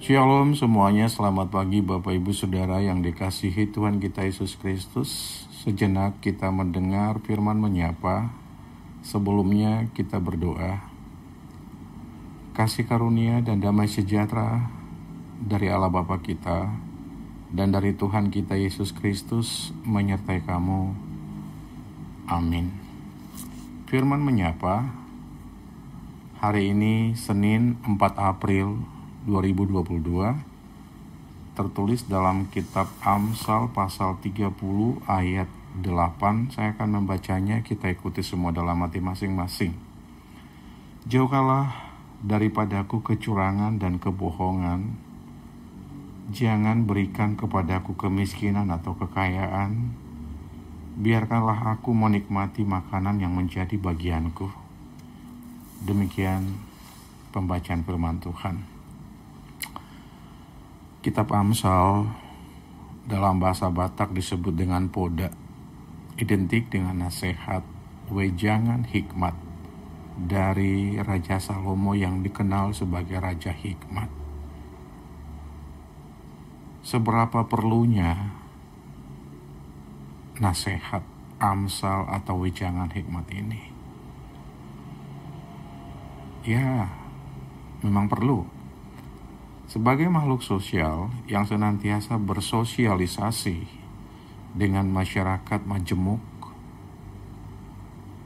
Shalom semuanya, selamat pagi Bapak Ibu Saudara yang dikasihi Tuhan kita Yesus Kristus. Sejenak kita mendengar firman menyapa. Sebelumnya kita berdoa. Kasih karunia dan damai sejahtera dari Allah Bapa kita dan dari Tuhan kita Yesus Kristus menyertai kamu. Amin. Firman menyapa hari ini Senin 4 April 2022 tertulis dalam kitab Amsal pasal 30 ayat 8. Saya akan membacanya, kita ikuti semua dalam hati masing-masing. Jauhkanlah daripadaku kecurangan dan kebohongan. Jangan berikan kepadaku kemiskinan atau kekayaan. Biarkanlah aku menikmati makanan yang menjadi bagianku. Demikian pembacaan firman Tuhan. Kitab Amsal dalam bahasa Batak disebut dengan poda, identik dengan nasihat, wejangan, hikmat dari Raja Salomo yang dikenal sebagai Raja Hikmat. Seberapa perlunya nasihat, amsal atau wejangan hikmat ini? Ya, memang perlu. Sebagai makhluk sosial yang senantiasa bersosialisasi dengan masyarakat majemuk,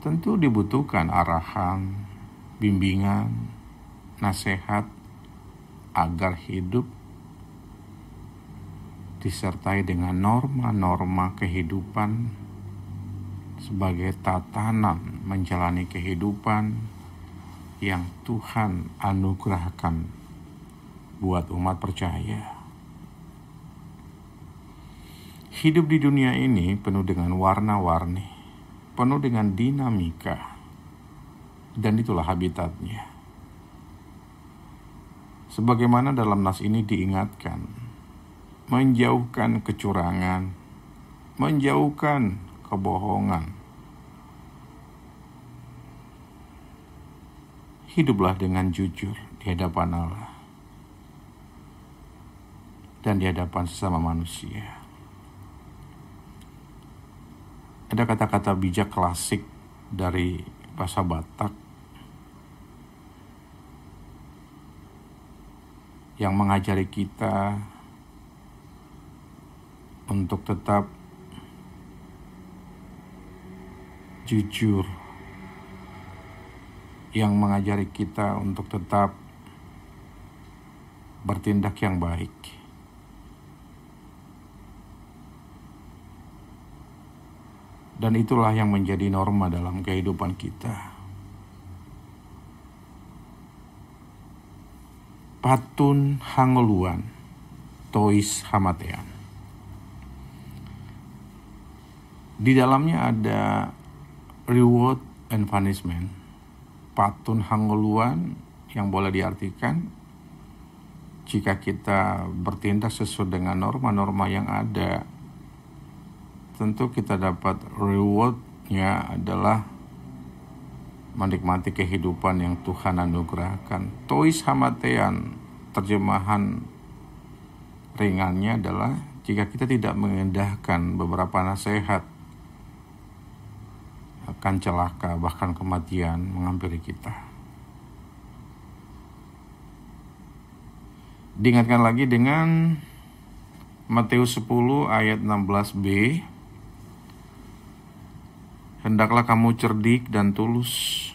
tentu dibutuhkan arahan, bimbingan, nasihat agar hidup disertai dengan norma-norma kehidupan sebagai tatanan menjalani kehidupan yang Tuhan anugerahkan buat umat percaya. Hidup di dunia ini penuh dengan warna-warni, penuh dengan dinamika, dan itulah habitatnya. Sebagaimana dalam nas ini diingatkan, menjauhkan kecurangan, menjauhkan kebohongan. Hiduplah dengan jujur di hadapan Allah dan di hadapan sesama manusia. Ada kata-kata bijak klasik dari bahasa Batak yang mengajari kita untuk tetap jujur, yang mengajari kita untuk tetap bertindak yang baik. Dan itulah yang menjadi norma dalam kehidupan kita. Patun hangoluan, tois hamatean. Di dalamnya ada reward and punishment. Patun hangoluan yang boleh diartikan jika kita bertindak sesuai dengan norma-norma yang ada, tentu kita dapat rewardnya adalah menikmati kehidupan yang Tuhan anugerahkan. Tois hamatean, terjemahan ringannya adalah jika kita tidak mengindahkan beberapa nasihat, akan celaka bahkan kematian menghampiri kita. Diingatkan lagi dengan Matius 10 ayat 16b. Hendaklah kamu cerdik dan tulus,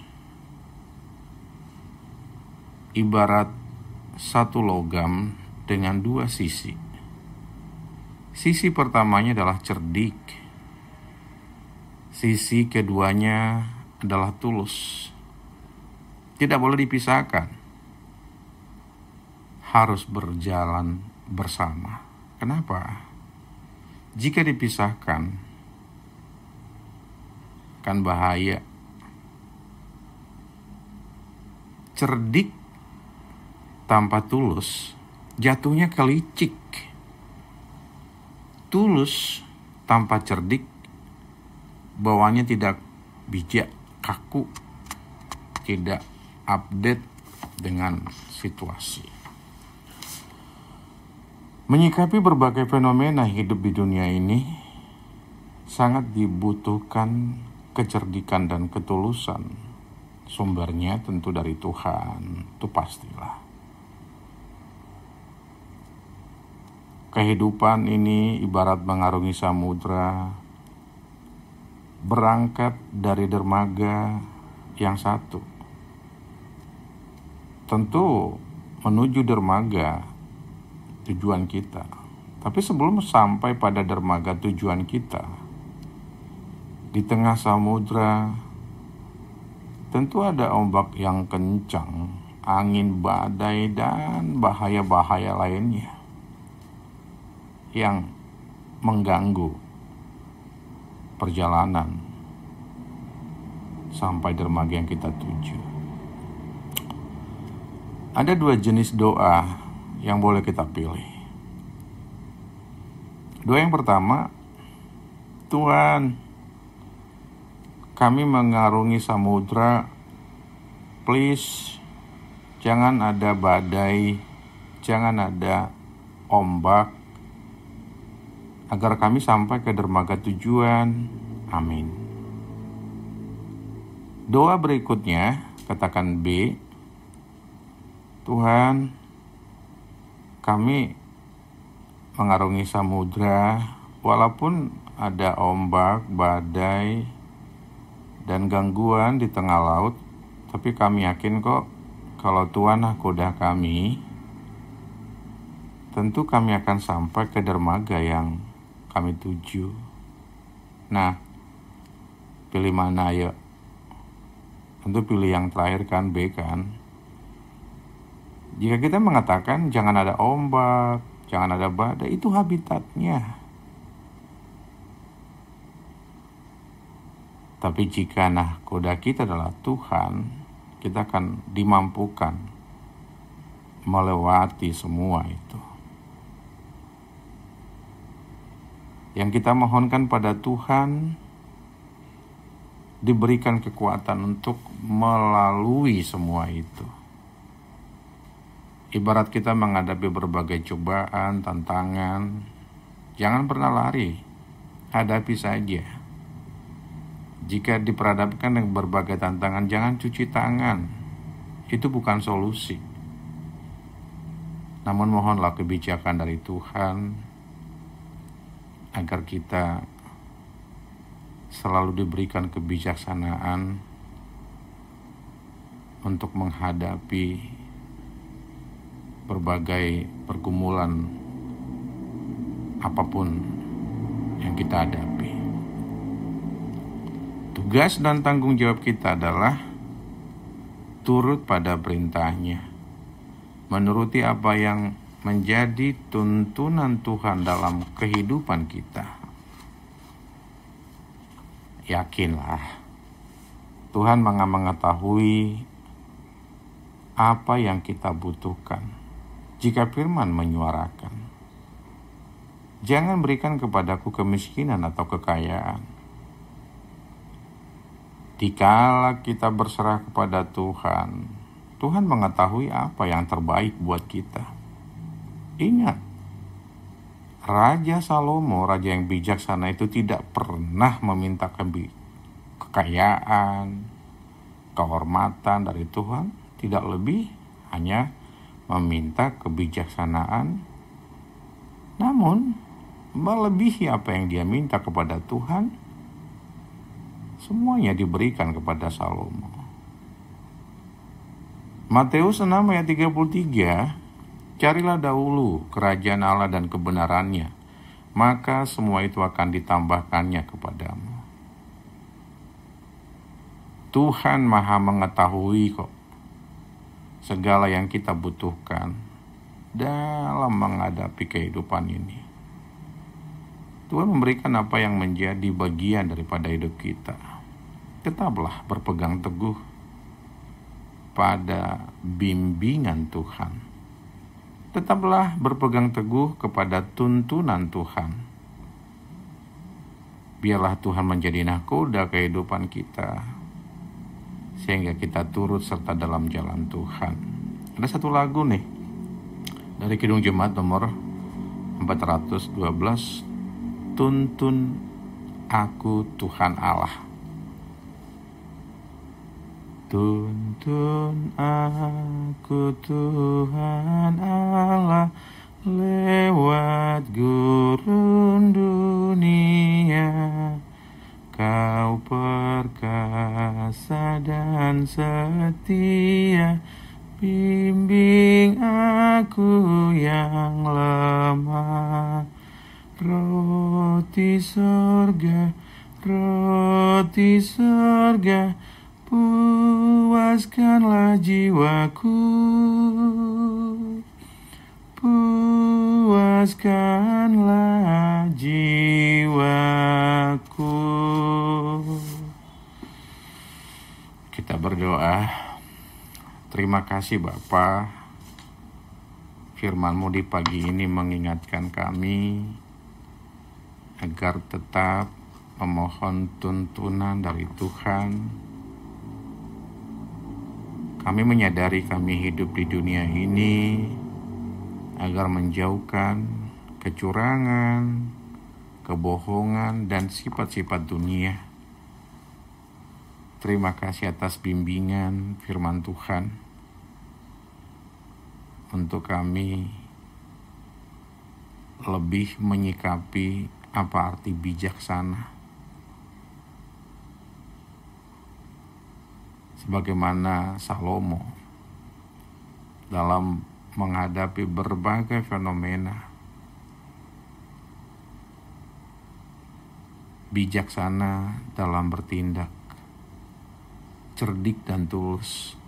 ibarat satu logam dengan dua sisi. Sisi pertamanya adalah cerdik, sisi keduanya adalah tulus. Tidak boleh dipisahkan, harus berjalan bersama. Kenapa? Jika dipisahkan, kan bahaya. Cerdik tanpa tulus jatuhnya ke licik. Tulus tanpa cerdik bawaannya tidak bijak, kaku, tidak update dengan situasi. Menyikapi berbagai fenomena hidup di dunia ini sangat dibutuhkan kecerdikan dan ketulusan. Sumbernya tentu dari Tuhan, itu pastilah. Kehidupan ini ibarat mengarungi samudra, berangkat dari dermaga yang satu. Tentu menuju dermaga tujuan kita. Tapi sebelum sampai pada dermaga tujuan kita, di tengah samudra tentu ada ombak yang kencang, angin badai, dan bahaya-bahaya lainnya yang mengganggu perjalanan sampai dermaga yang kita tuju. Ada 2 jenis doa yang boleh kita pilih. Doa yang pertama, Tuhan, kami mengarungi samudra, please jangan ada badai, jangan ada ombak, agar kami sampai ke dermaga tujuan. Amin. Doa berikutnya, katakan B, Tuhan, kami mengarungi samudra, walaupun ada ombak, badai, dan gangguan di tengah laut, tapi kami yakin kok kalau Tuhan nahkoda kami, tentu kami akan sampai ke dermaga yang kami tuju. Nah, pilih mana ayo? Tentu pilih yang terakhir kan, B kan. Jika kita mengatakan jangan ada ombak, jangan ada badai, itu habitatnya. Tapi jika nahkoda kita adalah Tuhan, kita akan dimampukan melewati semua itu. Yang kita mohonkan pada Tuhan, diberikan kekuatan untuk melalui semua itu. Ibarat kita menghadapi berbagai cobaan, tantangan, jangan pernah lari, hadapi saja. Jika diperhadapkan dengan berbagai tantangan, jangan cuci tangan, itu bukan solusi. Namun mohonlah kebijakan dari Tuhan, agar kita selalu diberikan kebijaksanaan untuk menghadapi berbagai pergumulan apapun yang kita hadapi. Tugas dan tanggung jawab kita adalah turut pada perintahnya, menuruti apa yang menjadi tuntunan Tuhan dalam kehidupan kita. Yakinlah, Tuhan mengetahui apa yang kita butuhkan. Jika firman menyuarakan, jangan berikan kepadaku kemiskinan atau kekayaan. Dikala kita berserah kepada Tuhan, Tuhan mengetahui apa yang terbaik buat kita. Ingat, Raja Salomo, raja yang bijaksana itu tidak pernah meminta kekayaan, kehormatan dari Tuhan, tidak lebih, hanya meminta kebijaksanaan. Namun, melebihi apa yang dia minta kepada Tuhan, semuanya diberikan kepada Salomo. Matius 6 ayat 33, carilah dahulu kerajaan Allah dan kebenarannya, maka semua itu akan ditambahkannya kepadamu. Tuhan Maha mengetahui kok segala yang kita butuhkan dalam menghadapi kehidupan ini. Tuhan memberikan apa yang menjadi bagian daripada hidup kita. Tetaplah berpegang teguh pada bimbingan Tuhan. Tetaplah berpegang teguh kepada tuntunan Tuhan. Biarlah Tuhan menjadi nahkoda kehidupan kita, sehingga kita turut serta dalam jalan Tuhan. Ada satu lagu nih, dari Kidung Jemaat nomor 412, tuntun aku Tuhan Allah. Tuntun aku Tuhan Allah, lewat gurun dunia. Kau perkasa dan setia, bimbing aku yang lemah. Roti surga, puaskanlah jiwaku, puaskanlah jiwaku. Kita berdoa. Terima kasih Bapa, firman-Mu di pagi ini mengingatkan kami agar tetap memohon tuntunan dari Tuhan. Kami menyadari kami hidup di dunia ini agar menjauhkan kecurangan, kebohongan, dan sifat-sifat dunia. Terima kasih atas bimbingan firman Tuhan untuk kami lebih menyikapi apa arti bijaksana. Sebagaimana Salomo dalam menghadapi berbagai fenomena, bijaksana dalam bertindak, cerdik dan tulus,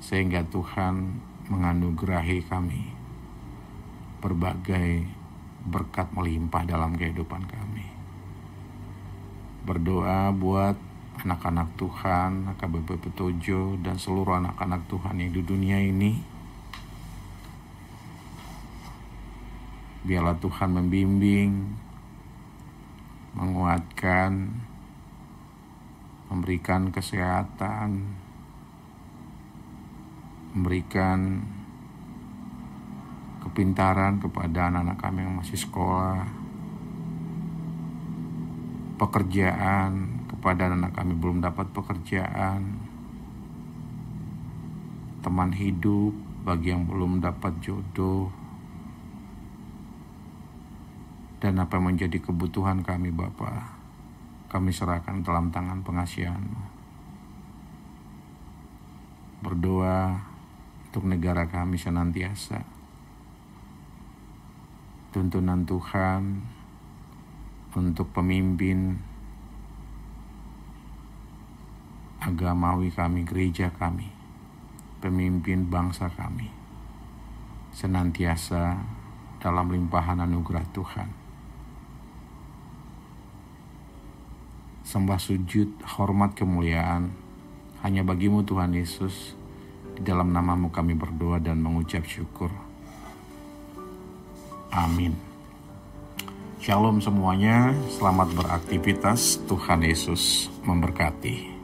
sehingga Tuhan menganugerahi kami berbagai berkat melimpah dalam kehidupan kami. Berdoa buat anak-anak Tuhan, AKBP Petojo, dan seluruh anak-anak Tuhan yang di dunia ini. Biarlah Tuhan membimbing, menguatkan, memberikan kesehatan, memberikan kepintaran kepada anak-anak kami yang masih sekolah, pekerjaan kepada anak kami belum dapat pekerjaan, teman hidup bagi yang belum dapat jodoh, dan apa yang menjadi kebutuhan kami Bapa, kami serahkan dalam tangan pengasihan-Mu. Berdoa untuk negara kami senantiasa tuntunan Tuhan untuk pemimpin agamawi kami, gereja kami, pemimpin bangsa kami, senantiasa dalam limpahan anugerah Tuhan. Sembah, sujud, hormat, kemuliaan hanya bagi-Mu Tuhan Yesus. Di dalam nama-Mu kami berdoa dan mengucap syukur. Amin. Shalom semuanya, selamat beraktivitas. Tuhan Yesus memberkati.